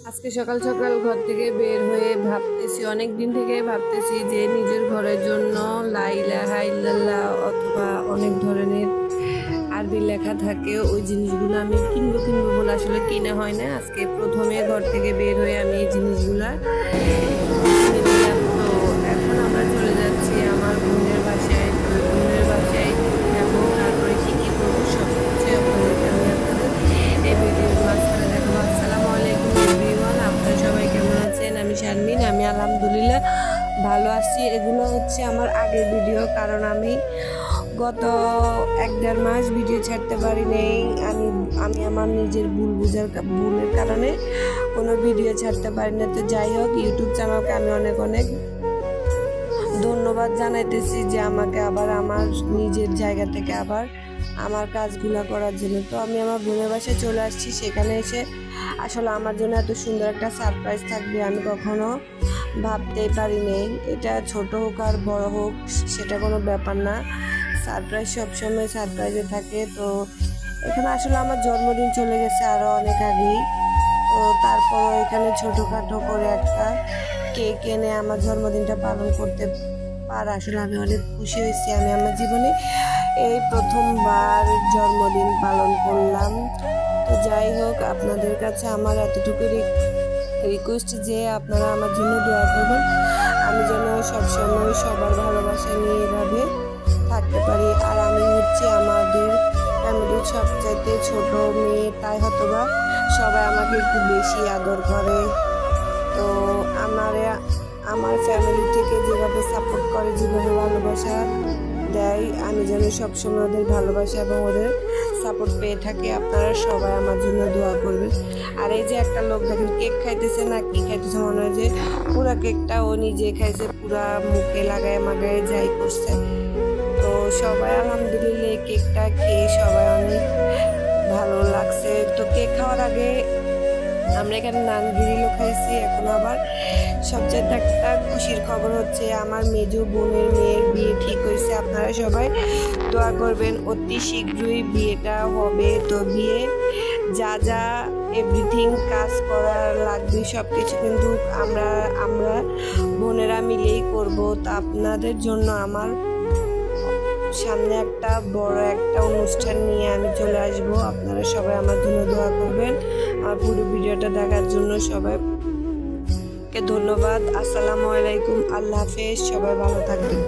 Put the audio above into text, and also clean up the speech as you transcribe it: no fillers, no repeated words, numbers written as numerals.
আজকে সকাল সকাল ঘর থেকে বের হয়ে ভাবতেছি, অনেক দিন থেকে ভাবতেছি যে নিজের ঘরের জন্য লা ইলাহা ইল্লাল্লাহ অথবা অনেক ধরনের আরবি লেখা থাকে, ওই জিনিসগুলো আমি কিনবো বলে আসলে কিনা হয় না। আজকে প্রথমে ঘর থেকে বের হয়ে আমি এই জিনিসগুলা কিনলাম। তো এখন আমরা চলে যাচ্ছি আমার বোনের বাসায়। বোনের বাসায় যাবো, তারপরে কি কি করবো সব কিছু আপনাদেরকে আমি আপনাদের এই ভিডিওর মাঝখানে দেখাবো। আসসালামু আলাইকুম এভরিওয়ান, আপনারা সবাই কেমন আছেন? আমি শারমিন, আমি আলহামদুলিল্লাহ ভালো আছি। এগুলো হচ্ছে আমার আগের ভিডিও, কারণ আমি গত 1-1.5 মাস ভিডিও ছাড়তে পারি নেই। আমি আমার নিজের ভুলের কারণে কোনো ভিডিও ছাড়তে পারি না। তো যাই হোক, ইউটিউব চ্যানেলকে আমি অনেক ধন্যবাদ জানাইতেছি যে আমাকে আবার আমার নিজের জায়গা থেকে আবার আমার কাজগুলো করার জন্য। তো আমি আমার বোনের বাসায় চলে আসছি। সেখানে এসে আসলে আমার জন্য এত সুন্দর একটা সারপ্রাইজ থাকবে আমি কখনো ভাবতেই পারি নেই। এটা ছোট হোক আর বড় হোক সেটা কোনো ব্যাপার না, সারপ্রাইজ সবসময় সারপ্রাইজে থাকে। তো এখানে আসলে আমার জন্মদিন চলে গেছে আরও অনেক আগেই। তো তারপর এখানে ছোটোখাটো করে একটা কেক এনে আমার জন্মদিনটা পালন করতে পারা আসলে আমি অনেক খুশি হয়েছি। আমি আমার জীবনে এই প্রথমবার জন্মদিন পালন করলাম। তো যাই হোক, আপনাদের কাছে আমার এতটুকু রিকোয়েস্ট যে আপনারা আমার জন্য দোয়া করবেন, আমি যেন সবসময় সবার ভালোবাসা নিয়ে এভাবে থাকতে পারি। আর আমি হচ্ছে আমাদের ফ্যামিলির সবচাইতে ছোট মেয়ে, তাই হয়তোবা সবাই আমাকে একটু বেশি আদর করে। তো আমার ফ্যামিলি থেকে যেভাবে সাপোর্ট করে, যেভাবে ভালোবাসা দেয়, আমি যেন সবসময় ওদের ভালোবাসা এবং ওদের সাপোর্ট পেয়ে থাকি। আপনারা সবাই আমার জন্য দোয়া করবেন। আর এই যে একটা লোক দেখেন কেক খাইতেছে না কি খাইতেছে, মনে হয় যে পুরা কেকটা ও নিজে খাইছে, পুরা মুখে লাগায় মাগায় যাই করছে। তো সবাই আলহামদুলিল্লাহ এই কেকটা খেয়ে সবাই অনেক ভালো লাগছে। তো কেক খাওয়ার আগে আমরা এখানে নান গ্রিলও খাইছি। এখন আবার সবচেয়ে একটা খুশির খবর হচ্ছে আমার মেজো বোনের মেয়ের বিয়ে ঠিক হয়েছে। আপনারা সবাই দোয়া করবেন, অতি শীঘ্রই বিয়েটা হবে। তো বিয়ে যা এভরিথিং কাজ করা লাগবে সব কিছু কিন্তু আমরা বোনেরা মিলেই করব। তো আপনাদের জন্য আমার সামনে একটা বড় একটা অনুষ্ঠান নিয়ে আমি চলে আসব। আপনারা সবাই আমার জন্য দোয়া করবেন। আমার পুরো ভিডিওটা দেখার জন্য সবাইকে ধন্যবাদ। আসসালামু আলাইকুম, আল্লাহ হাফেজ, সবাই ভালো থাকবেন।